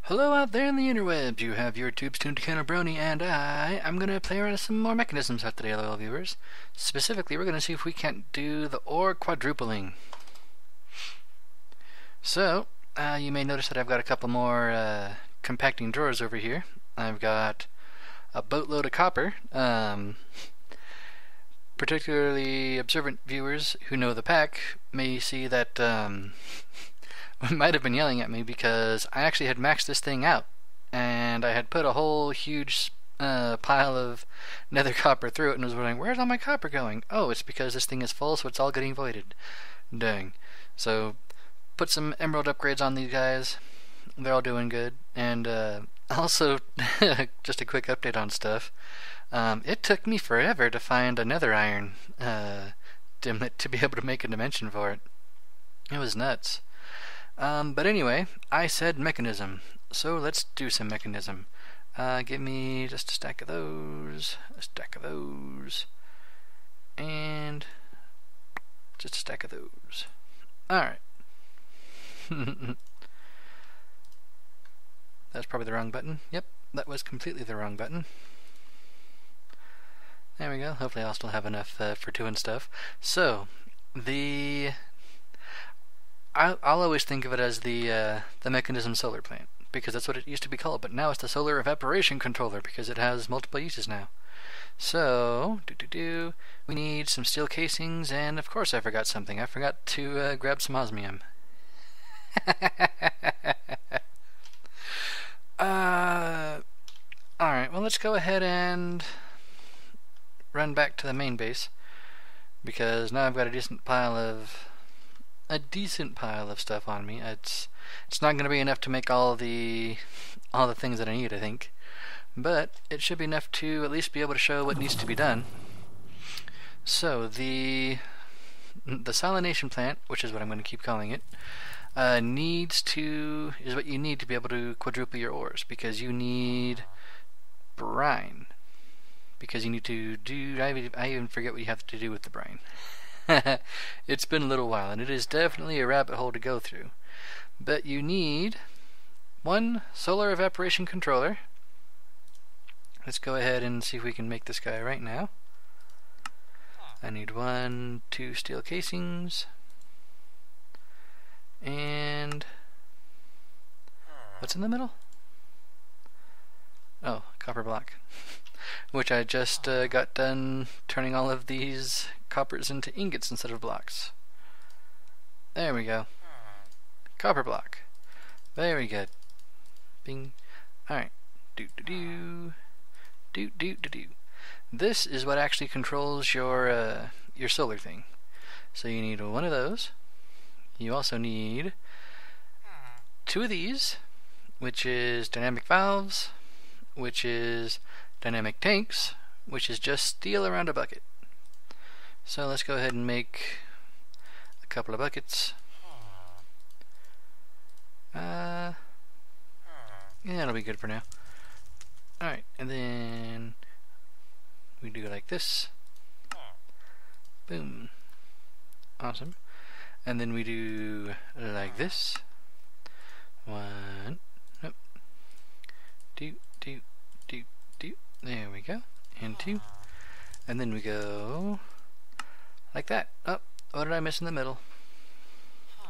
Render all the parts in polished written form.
Hello out there in the interwebs, you have your tubes tuned to Canabroni, and I'm going to play around with some more mechanisms out today, loyal viewers. Specifically, we're going to see if we can't do the ore quadrupling. So, you may notice that I've got a couple more compacting drawers over here. I've got a boatload of copper. Particularly observant viewers who know the pack may see that might have been yelling at me because I actually had maxed this thing out and I had put a whole huge pile of nether copper through it and was wondering, where's all my copper going? Oh, it's because this thing is full, so it's all getting voided. Dang. So put some emerald upgrades on these guys. They're all doing good. And also just a quick update on stuff. It took me forever to find a nether iron to be able to make a dimension for it. It was nuts. But anyway, I said mechanism, so let's do some mechanism. Give me just a stack of those, and just a stack of those. Alright. That's probably the wrong button. Yep, that was completely the wrong button. There we go. Hopefully I'll still have enough for doing stuff. So, I'll always think of it as the Mekanism solar plant, because that's what it used to be called, but now it's the solar evaporation controller because it has multiple uses now. So, we need some steel casings, and of course I forgot something. I forgot to grab some osmium. Alright, well let's go ahead and run back to the main base, because now I've got a decent pile of stuff on me. It's not going to be enough to make all the things that I need, I think, but it should be enough to at least be able to show what needs to be done. So the salination plant, which is what I'm going to keep calling it, is what you need to be able to quadruple your ores, because you need brine. Because you need to do, I even forget what you have to do with the brine. It's been a little while, and it is definitely a rabbit hole to go through. But you need one solar evaporation controller. Let's go ahead and see if we can make this guy right now. I need 2 steel casings. And what's in the middle? Oh, copper block. Which I just got done turning all of these coppers into ingots instead of blocks. There we go. Copper block. Very good. Bing. Alright. This is what actually controls your solar thing. So you need one of those. You also need 2 of these, which is dynamic valves, which is dynamic tanks, which is just steel around a bucket. So let's go ahead and make a couple of buckets. Yeah, it'll be good for now. Alright, and then we do it like this. Boom. Awesome. And then we do like this. 1, nope. 2. There we go. And 2. And then we go like that. Oh, what did I miss in the middle?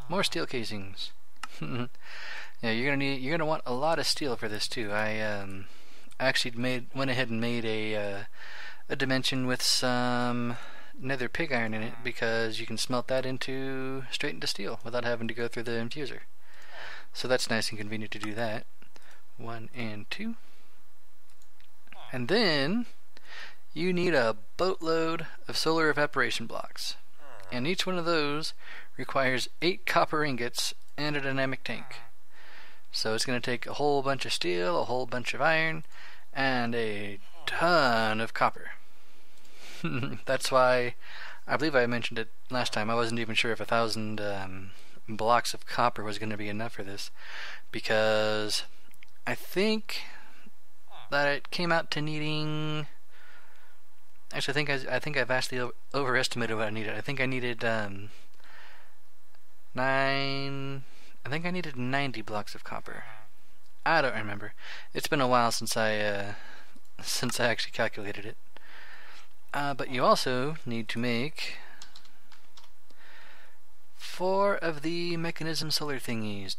More steel casings. Yeah, you're gonna want a lot of steel for this too. I actually went ahead and made a dimension with some nether pig iron in it, because you can smelt that straight into steel without having to go through the infuser. So that's nice and convenient to do that. 1 and 2. And then you need a boatload of solar evaporation blocks, and each one of those requires 8 copper ingots and a dynamic tank. So it's going to take a whole bunch of steel, a whole bunch of iron, and a ton of copper. That's why I believe I mentioned it last time. I wasn't even sure if 1,000 blocks of copper was going to be enough for this, because I think that it came out to needing. Actually, I think I vastly overestimated what I needed. I think I needed 90 blocks of copper. I don't remember. It's been a while since I actually calculated it. But you also need to make 4 of the Mekanism solar thingies.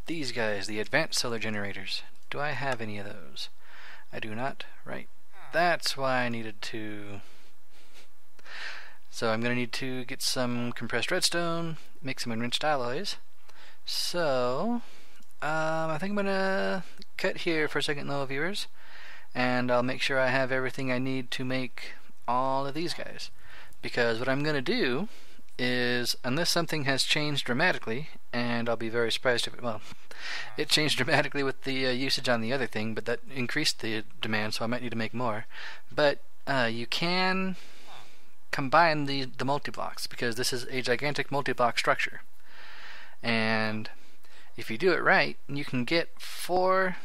These guys, the advanced solar generators. Do I have any of those? I do not. Right. That's why I needed to. So I'm going to need to get some compressed redstone, make some enriched alloys. So I think I'm going to cut here for a second, though, viewers, and I'll make sure I have everything I need to make all of these guys. Because what I'm going to do is, unless something has changed dramatically, and I'll be very surprised if it, well, it changed dramatically with the usage on the other thing, but that increased the demand, so I might need to make more. But you can combine the multi-blocks, because this is a gigantic multi-block structure. And if you do it right, you can get 4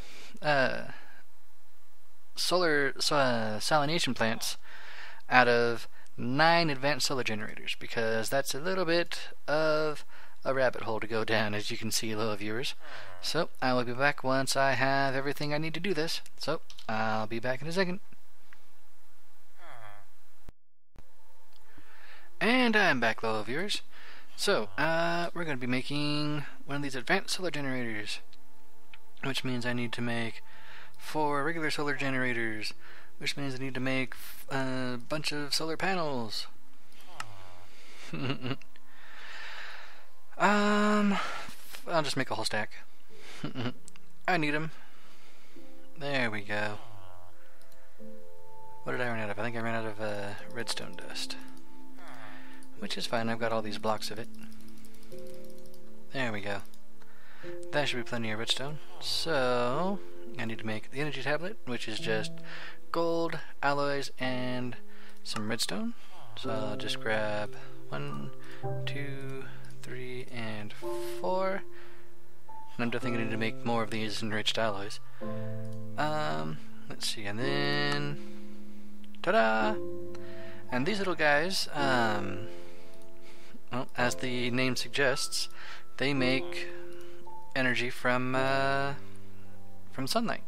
solar salination plants out of 9 advanced solar generators, because that's a little bit of a rabbit hole to go down, as you can see, little viewers. So I will be back once I have everything I need to do this. So I'll be back in a second. And I'm back, little viewers. So we're going to be making one of these advanced solar generators, which means I need to make 4 regular solar generators, which means I need to make a bunch of solar panels. I'll just make a whole stack. I need them. There we go. What did I run out of? I think I ran out of redstone dust. Which is fine, I've got all these blocks of it. There we go. That should be plenty of redstone. So I need to make the energy tablet, which is just gold, alloys, and some redstone. So I'll just grab 1, 2, 3, and 4. And I'm definitely going to need to make more of these enriched alloys. Let's see, and then ta-da! And these little guys, well, as the name suggests, they make energy from sunlight.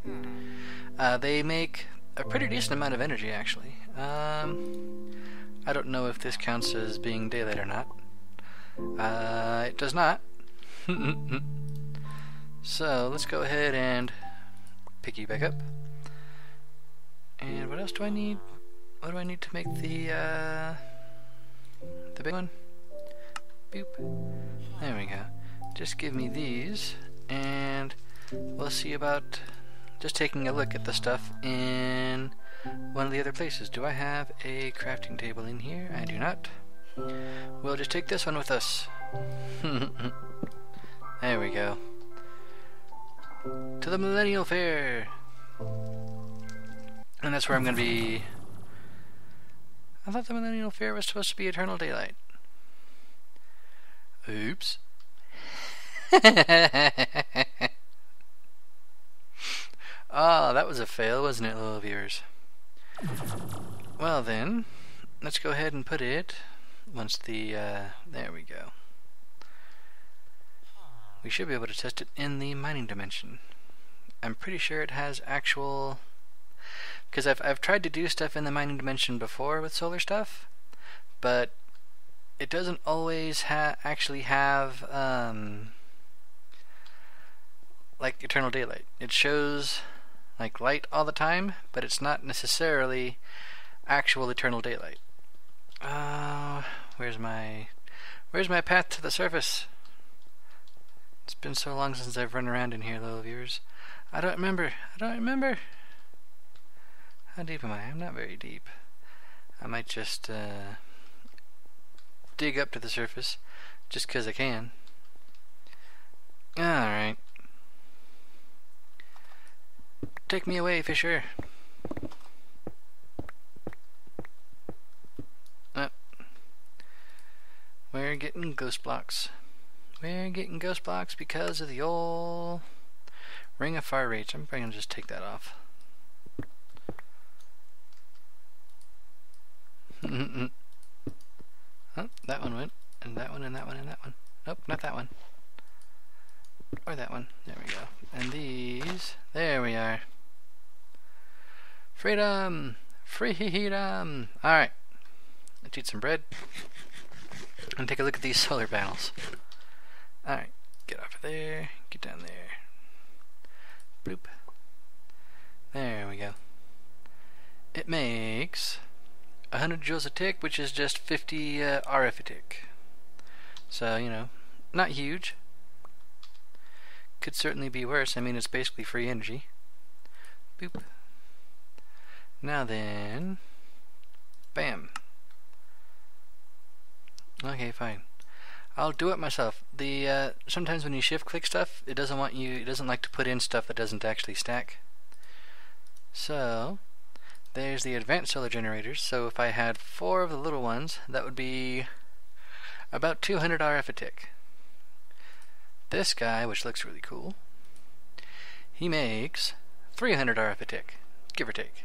They make a pretty decent amount of energy, actually. I don't know if this counts as being daylight or not. It does not. So let's go ahead and pick you back up. And what else do I need? What do I need to make the big one? Boop. There we go. Just give me these, and we'll see about just taking a look at the stuff in one of the other places. Do I have a crafting table in here? I do not. We'll just take this one with us. There we go. To the Millennial Fair! And that's where I'm going to be. I thought the Millennial Fair was supposed to be Eternal Daylight. Oops. Oh, that was a fail, wasn't it, little viewers? Well then, let's go ahead and put it once the, there we go. We should be able to test it in the mining dimension. I'm pretty sure it has actual, because I've tried to do stuff in the mining dimension before with solar stuff, but it doesn't always actually have like eternal daylight. It shows like light all the time, but it's not necessarily actual eternal daylight. Where's my path to the surface? It's been so long since I've run around in here, little viewers. I don't remember. How deep am I? I'm not very deep. I might just dig up to the surface just because I can. Alright. Take me away, Fisher. We're getting ghost blocks. We're getting ghost blocks because of the old Ring of Fire Rage. I'm probably going to just take that off. Oh, that one went, and that one, and that one, and that one. Nope, not that one. Or that one. There we go. And these, there we are. Freedom! Freedom! Alright. Let's eat some bread. And take a look at these solar panels. Alright. Get off of there. Get down there. Bloop. There we go. It makes 100 joules a tick, which is just 50 RF a tick. So, you know, not huge. Could certainly be worse. I mean, it's basically free energy. Boop. Now then, bam. Okay, fine. I'll do it myself. The sometimes when you shift click stuff, it doesn't like to put in stuff that doesn't actually stack. So there's the advanced solar generators. So if I had 4 of the little ones, that would be about 200 RF a tick. This guy, which looks really cool, he makes 300 RF a tick, give or take.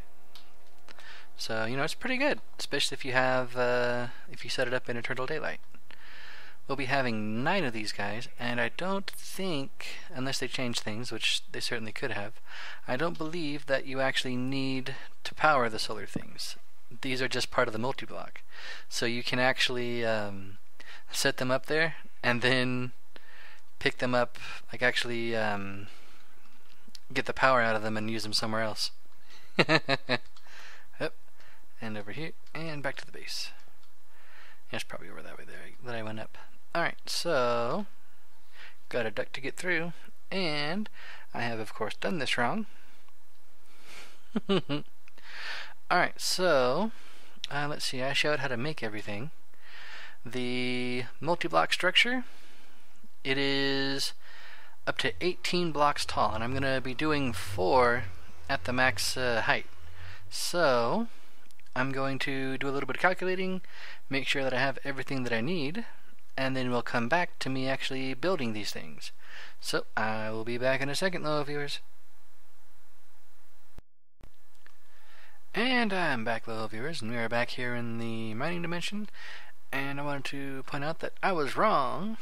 So, you know, it's pretty good, especially if you have, if you set it up in eternal daylight. We'll be having 9 of these guys, and I don't think, unless they change things, which they certainly could have, I don't believe that you actually need to power the solar things. These are just part of the multi-block. So you can actually set them up there, and then pick them up, like actually get the power out of them and use them somewhere else. Yep. And over here, and back to the base. That's probably over that way there that I went up. Alright, so got a duct to get through, and I have of course done this wrong. Alright, so let's see, I showed how to make everything. The multi-block structure, it is up to 18 blocks tall, and I'm going to be doing 4 at the max height. So I'm going to do a little bit of calculating, make sure that I have everything that I need, and then we'll come back to me actually building these things. So I will be back in a second, though, viewers. And I'm back, little viewers, and we are back here in the mining dimension, and I wanted to point out that I was wrong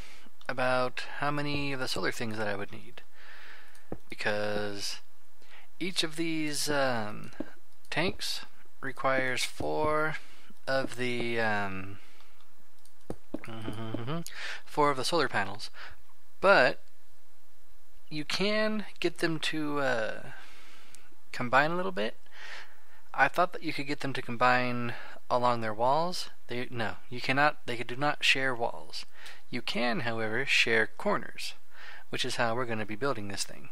about how many of the solar things that I would need, because each of these tanks requires 4 of the 4 of the solar panels, but you can get them to combine a little bit. I thought that you could get them to combine along their walls. No, you cannot. They do not share walls. You can, however, share corners, which is how we're going to be building this thing.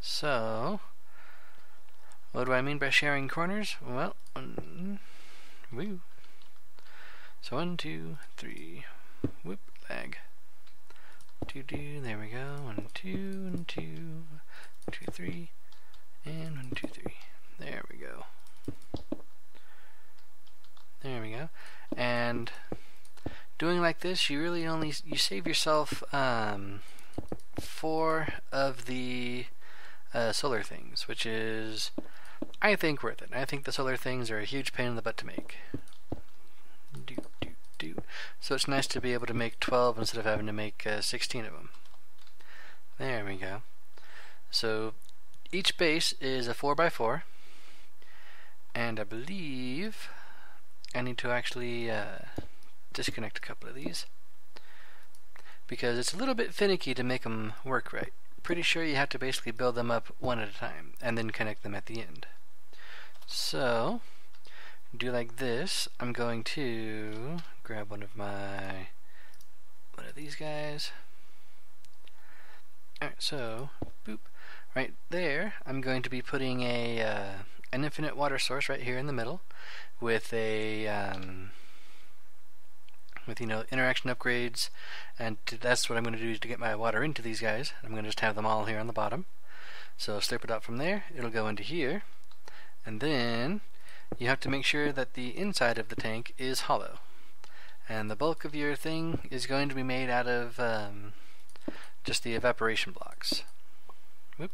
So, what do I mean by sharing corners? Well, woo. So 1, 2, 3, whoop, lag. 2, there we go. 1, 2, and 2, 2, 3, and 1, 2, 3. There we go. There we go. And doing like this, you really only save yourself 4 of the solar things, which is, I think, worth it. I think the solar things are a huge pain in the butt to make. So it's nice to be able to make 12 instead of having to make 16 of them. There we go. So each base is a 4x4, and I believe I need to actually disconnect a couple of these, because it's a little bit finicky to make them work right. Pretty sure you have to basically build them up one at a time and then connect them at the end. So do like this. I'm going to grab one of these guys. Alright, so boop, right there I'm going to be putting a an infinite water source right here in the middle with a with, you know, interaction upgrades, and that's what I'm going to do to get my water into these guys. I'm going to just have them all here on the bottom. So slurp it out from there, it'll go into here, and then you have to make sure that the inside of the tank is hollow, and the bulk of your thing is going to be made out of just the evaporation blocks. Whoop.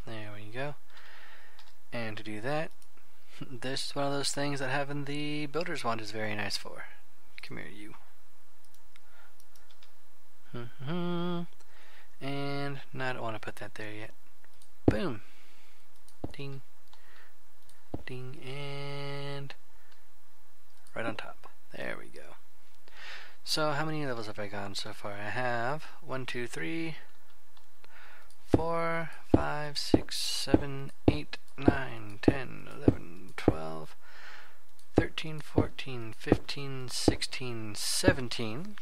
There we go. And to do that, this is one of those things that having the builder's wand is very nice for. Come here, you. And no, I don't want to put that there yet. Boom. Ding. Ding. And right on top. There we go. So how many levels have I gone so far? I have 1, 2, 3, 4, 5, 6, 7, 8, 9, 10, 11, 12, 13, 14, 15, 16, 17.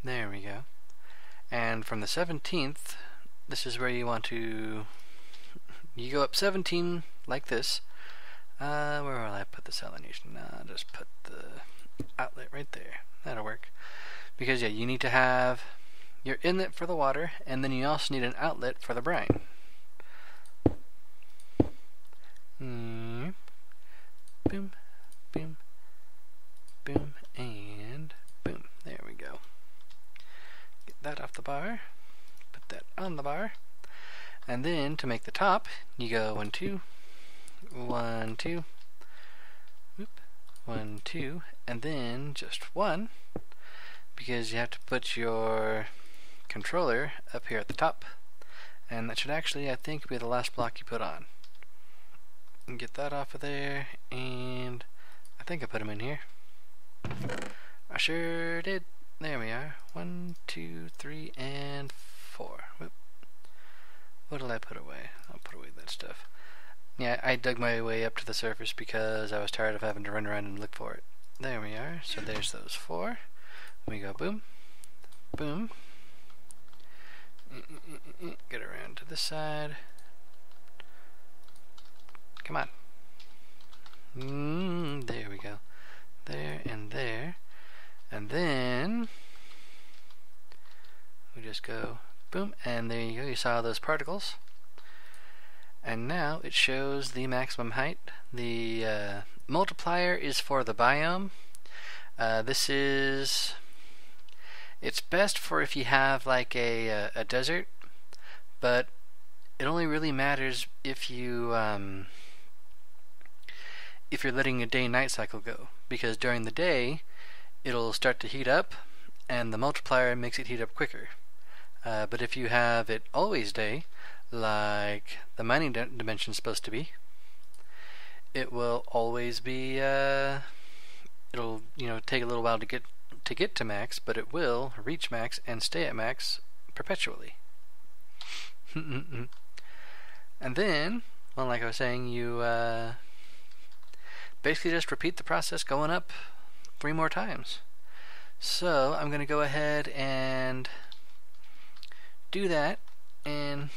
There we go. And from the 17th, this is where you want to, you go up 17 like this. Where will I put the salination? I'll just put the outlet right there. That'll work. Because yeah, you need to have your inlet for the water, and then you also need an outlet for the brine. Boom, boom, boom, and boom. There we go. Get that off the bar. Put that on the bar. And then to make the top, you go 1, 2, 1, 2, whoop, 1, 2, and then just 1, because you have to put your controller up here at the top, and that should actually, I think, be the last block you put on. And get that off of there, and I think I put them in here. I sure did. There we are. 1, 2, 3, and 4. Whoop. What did I put away? I'll put away that stuff. Yeah, I dug my way up to the surface because I was tired of having to run around and look for it. There we are. So there's those 4. We go boom, boom. Get around to this side. Come on. There we go. There and there. And then we just go boom, and there you go. You saw those particles. And now it shows the maximum height. The multiplier is for the biome. It's best for if you have like a desert, but it only really matters if you're letting a day-night cycle go, because during the day it'll start to heat up, and the multiplier makes it heat up quicker. But if you have it always day, like the mining dimension is supposed to be, it will always be it'll take a little while to get to max, but it will reach max and stay at max perpetually. And then, well, like I was saying, you basically just repeat the process going up 3 more times. So I'm going to go ahead and do that, and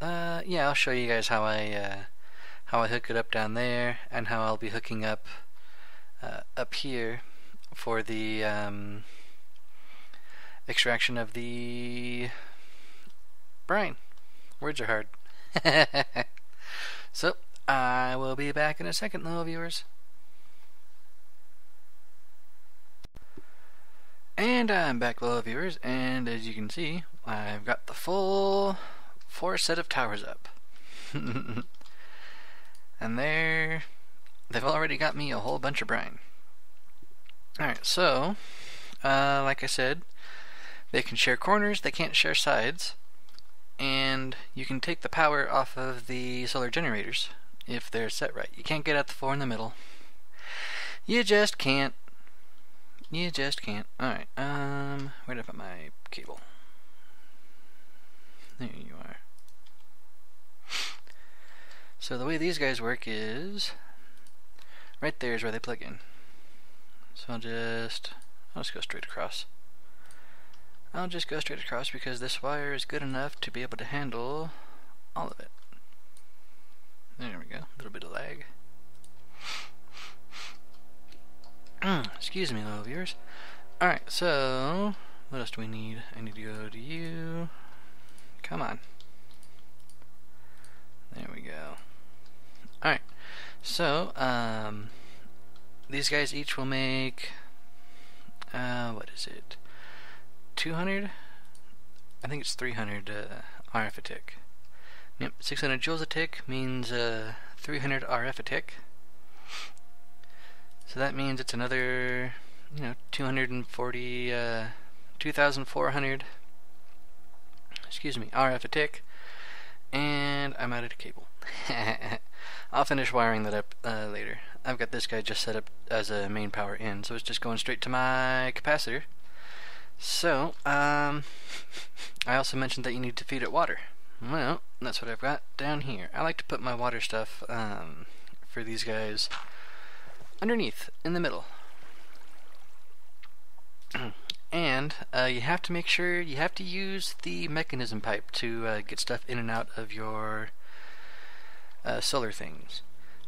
yeah, I'll show you guys how I hook it up down there, and how I'll be hooking up up here for the extraction of the brine. Words are hard. So I will be back in a second, little viewers. And I'm back, little viewers, and as you can see, I've got the full 4 set of towers up. And they've already got me a whole bunch of brine. Alright, so like I said, they can share corners, they can't share sides, and you can take the power off of the solar generators if they're set right. You can't get at the 4 in the middle. You just can't. You just can't. Alright, where did I put my cable? There you are. So the way these guys work is, right there is where they plug in. So I'll just go straight across. I'll just go straight across because this wire is good enough to be able to handle all of it. There we go, a little bit of lag. Excuse me, little viewers. Alright, so what else do we need? I need to go to you. Come on. There we go. Alright, so these guys each will make what is it? 200? I think it's 300 RF a tick. Yep, 600 joules a tick means 300 RF a tick. So that means it's another, 240, 2,400 excuse me, RF a tick, and I'm out of cable. I'll finish wiring that up later. I've got this guy just set up as a main power in, so it's just going straight to my capacitor. So, I also mentioned that you need to feed it water. Well, that's what I've got down here. I like to put my water stuff for these guys underneath, in the middle. And you have to make sure you have to use the Mekanism pipe to get stuff in and out of your solar things,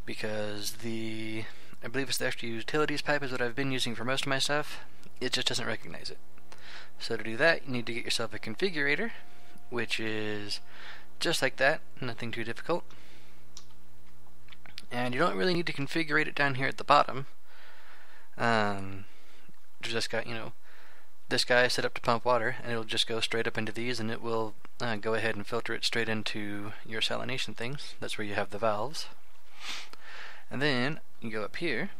because I believe it's the extra utilities pipe is what I've been using for most of my stuff. It just doesn't recognize it. So to do that, you need to get yourself a configurator, which is just like that, nothing too difficult. And you don't really need to configure it down here at the bottom. Just got, this guy set up to pump water, and it'll just go straight up into these, and it will go ahead and filter it straight into your salination things. That's where you have the valves. And then you go up here,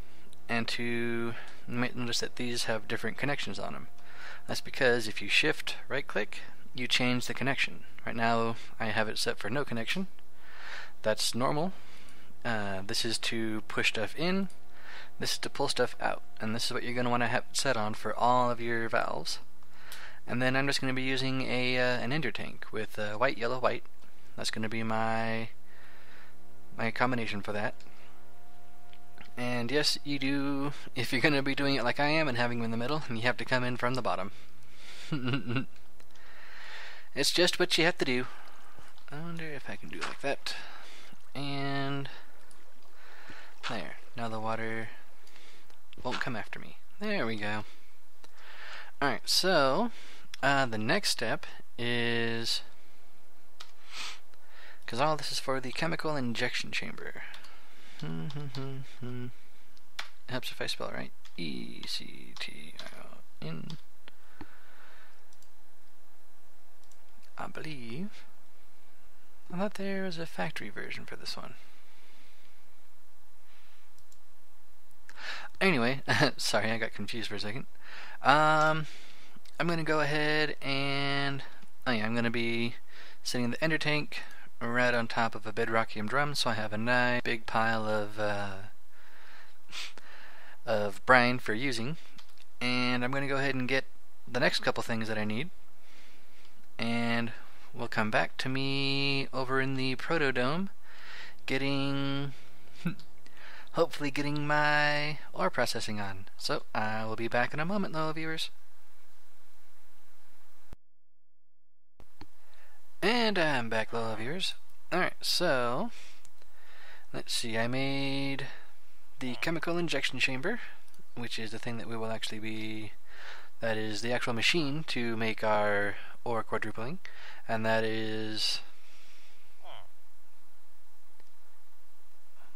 and you might notice that these have different connections on them. That's because if you shift right click, you change the connection. Right now I have it set for no connection. That's normal. This is to push stuff in, this is to pull stuff out, and this is what you're going to want to have it set on for all of your valves. And then I'm just going to be using an ender tank with white, yellow, white. That's going to be my combination for that. And yes, you do, if you're going to be doing it like I am and having them in the middle, you have to come in from the bottom. It's just what you have to do. I wonder if I can do it like that. And there. Now the water won't come after me. There we go. Alright, so the next step is, because all this is for the chemical injection chamber. It helps if I spell it right. E-C-T-I-O-N. I believe. I thought there was a factory version for this one. Anyway, sorry, I got confused for a second. I'm going to go ahead and I'm going to be setting the ender tank right on top of a bedrockium drum, so I have a nice big pile of brine for using. And I'm going to go ahead and get the next couple things that I need, and we'll come back to me over in the protodome hopefully getting my ore processing on. So I will be back in a moment, though, viewers. And I'm back, little viewers. Alright, so let's see, I made the chemical injection chamber, which is the thing that we will actually be, that is the actual machine to make our ore quadrupling, and that is,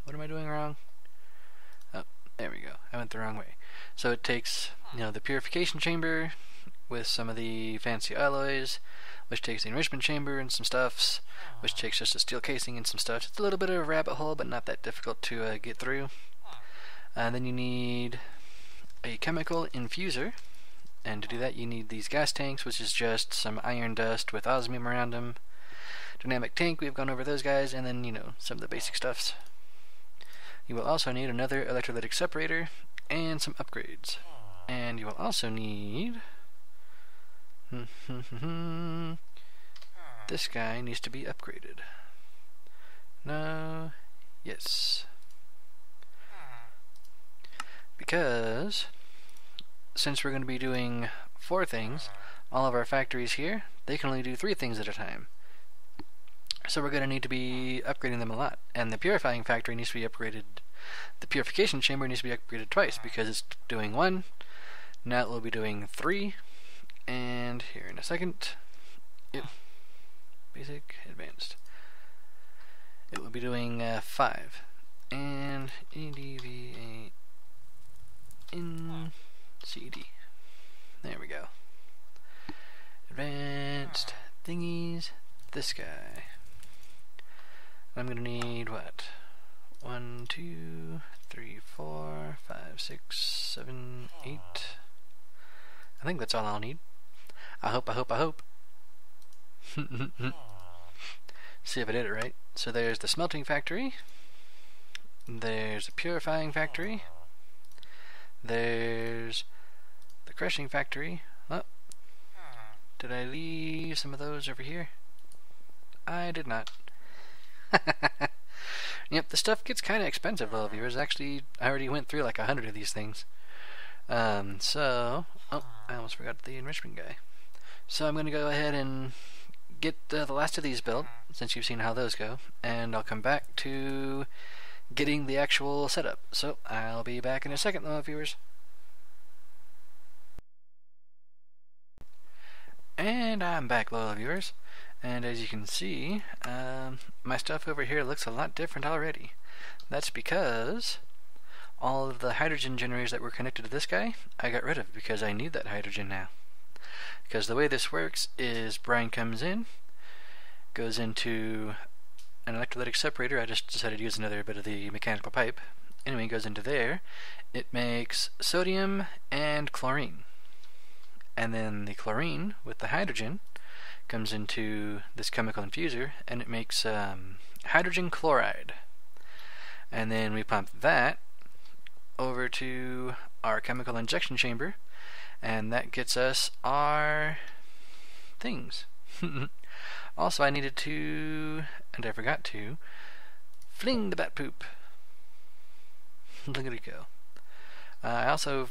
what am I doing wrong? Oh, there we go, I went the wrong way. So it takes, the purification chamber with some of the fancy alloys, which takes the enrichment chamber and some stuffs, which takes just a steel casing and some stuff. It's a little bit of a rabbit hole, but not that difficult to get through. Then you need a chemical infuser, and to do that you need these gas tanks, which is just some iron dust with osmium around them. Dynamic tank, we've gone over those guys, and then, some of the basic stuffs. You will also need another electrolytic separator and some upgrades. And you will also need this guy needs to be upgraded. No, yes. Because since we're going to be doing 4 things, all of our factories here, they can only do 3 things at a time. So we're going to need to be upgrading them a lot. And the purifying factory needs to be upgraded. The purification chamber needs to be upgraded twice because it's doing 1. Now it will be doing 3. And here in a second, basic, advanced. It will be doing 5. And EDVA in CD. There we go. Advanced thingies. This guy. I'm gonna need what? 1, 2, 3, 4, 5, 6, 7, 8. I think that's all I'll need. I hope. See if I did it right. So there's the smelting factory. There's a purifying factory. There's the crushing factory. Oh, did I leave some of those over here? I did not. Yep, the stuff gets kind of expensive, little viewers. Actually, I already went through like 100 of these things. Oh, I almost forgot the enrichment guy. So I'm going to go ahead and get the last of these built, since you've seen how those go, and I'll come back to getting the actual setup. So I'll be back in a second, little viewers. And I'm back, little viewers. And as you can see, my stuff over here looks a lot different already. That's because all of the hydrogen generators that were connected to this guy, I got rid of because I need that hydrogen now. Because the way this works is brine comes in, goes into an electrolytic separator. I just decided to use another bit of the mechanical pipe. Anyway, it goes into there. It makes sodium and chlorine. And then the chlorine with the hydrogen comes into this chemical infuser, and it makes hydrogen chloride. And then we pump that over to our chemical injection chamber, and that gets us our things. Also, I needed to, and I forgot to, fling the bat poop. Look at it go. I also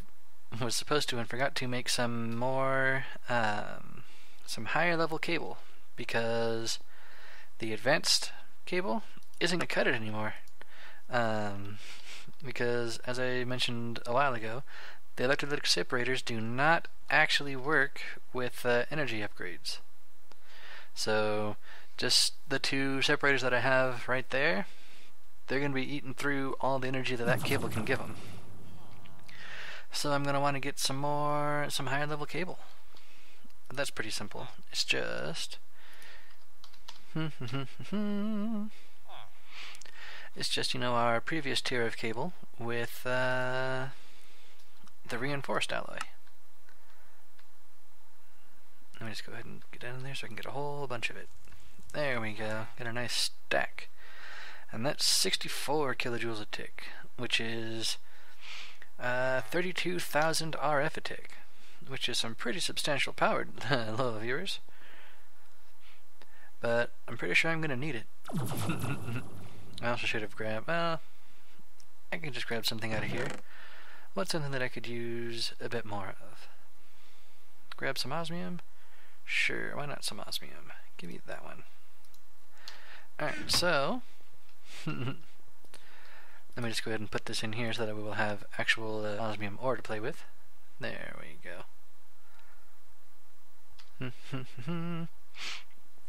was supposed to and forgot to make some more some higher level cable, because the advanced cable isn't going to cut it anymore. Because, as I mentioned a while ago, the electrolytic separators do not actually work with energy upgrades. So just the two separators that I have right there, they're going to be eating through all the energy that cable can give them. So I'm going to want to get some higher level cable. That's pretty simple. It's just it's just, you know, our previous tier of cable with the reinforced alloy. Let me just go ahead and get down in there so I can get a whole bunch of it. There we go. Got a nice stack. And that's 64 kilojoules a tick, which is 32,000 RF a tick, which is some pretty substantial power, hello viewers. But I'm pretty sure I'm going to need it. I also should have grabbed, well, I can just grab something out of here. What's something that I could use a bit more of? Grab some osmium? Sure, why not some osmium? Give me that one. Alright, so let me just go ahead and put this in here so that we will have actual osmium ore to play with. There we go.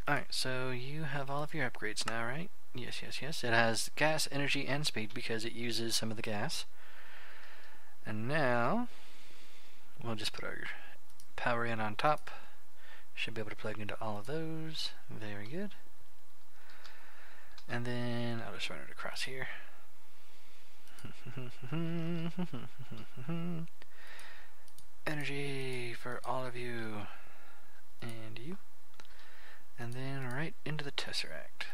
Alright, so you have all of your upgrades now, right? Yes, yes, yes. It has gas, energy, and speed because it uses some of the gas. And now we'll just put our power in on top. Should be able to plug into all of those. Very good. And then I'll just run it across here. Energy for all of you and you. And then right into the tesseract.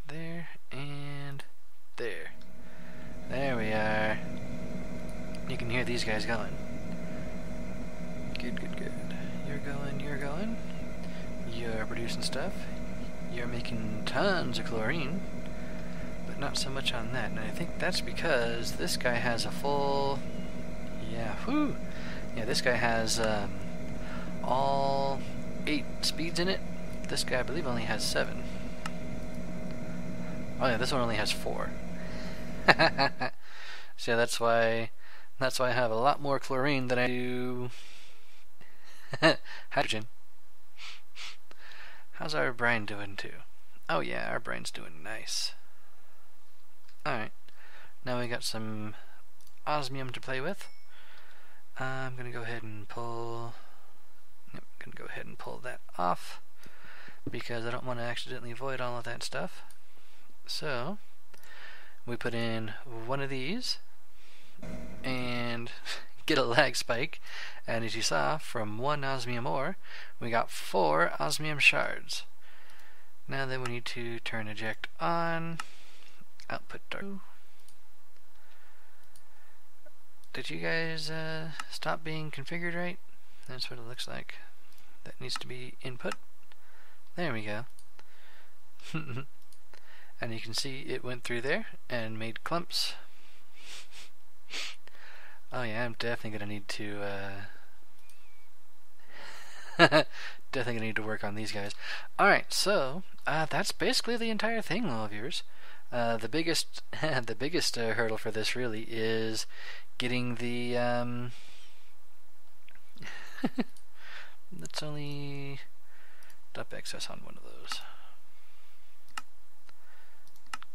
There and there. There we are. You can hear these guys going. Good, good, good. You're going, you're going. You're producing stuff. You're making tons of chlorine, but not so much on that. And I think that's because this guy has a full... Yeah, whoo! Yeah, this guy has all 8 speeds in it. This guy, I believe, only has 7. Oh yeah, this one only has 4. So yeah, that's why I have a lot more chlorine than I do hydrogen. How's our brine doing too? Oh yeah, our brine's doing nice. Alright, now we got some osmium to play with. I'm gonna go ahead and pull that off because I don't want to accidentally void all of that stuff. So we put in one of these, and get a lag spike, and as you saw, from 1 osmium ore, we got 4 osmium shards. Now then we need to turn eject on, output dark. Did you guys stop being configured right? That's what it looks like. That needs to be input. There we go. And you can see it went through there and made clumps. Oh yeah, I'm definitely gonna need to definitely gonna need to work on these guys. Alright, so that's basically the entire thing, little viewers. The biggest the biggest hurdle for this really is getting the let's only dump excess on one of those.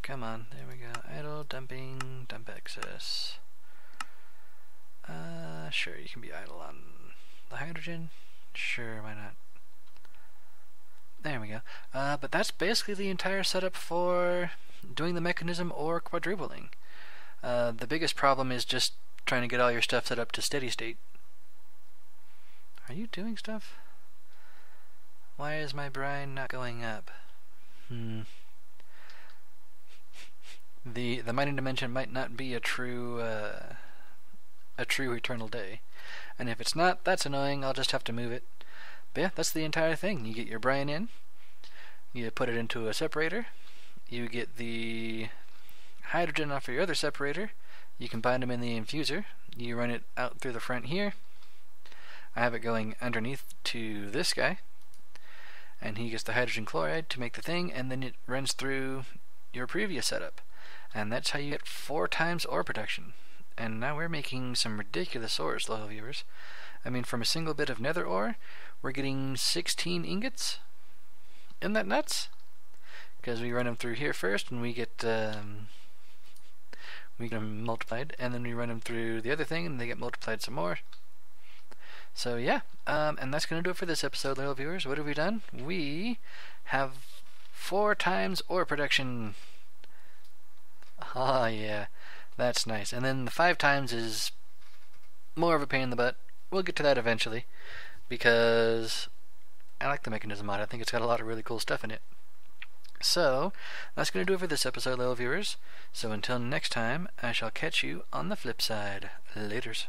Come on, there we go. Idle, dumping, dump excess. Sure, you can be idle on the hydrogen. Sure, why not? There we go. But that's basically the entire setup for doing the mechanism or quadrupling. The biggest problem is just trying to get all your stuff set up to steady state. Are you doing stuff? Why is my brine not going up? The mining dimension might not be a true eternal day, and if it's not, that's annoying. I'll just have to move it. But yeah, that's the entire thing. You get your brine in, you put it into a separator, you get the hydrogen off of your other separator, you combine them in the infuser, you run it out through the front here. I have it going underneath to this guy, and he gets the hydrogen chloride to make the thing, and then it runs through your previous setup. And that's how you get 4 times ore production. And now we're making some ridiculous ores, little viewers. I mean, from a single bit of nether ore, we're getting 16 ingots. Isn't that nuts? Because we run them through here first, and we get them multiplied, and then we run them through the other thing, and they get multiplied some more. So yeah, and that's going to do it for this episode, little viewers. What have we done? We have 4 times ore production. Oh yeah, that's nice. And then the 5 times is more of a pain in the butt. We'll get to that eventually, because I like the Mekanism mod. I think it's got a lot of really cool stuff in it. So, that's going to do it for this episode, little viewers. So until next time, I shall catch you on the flip side. Laters.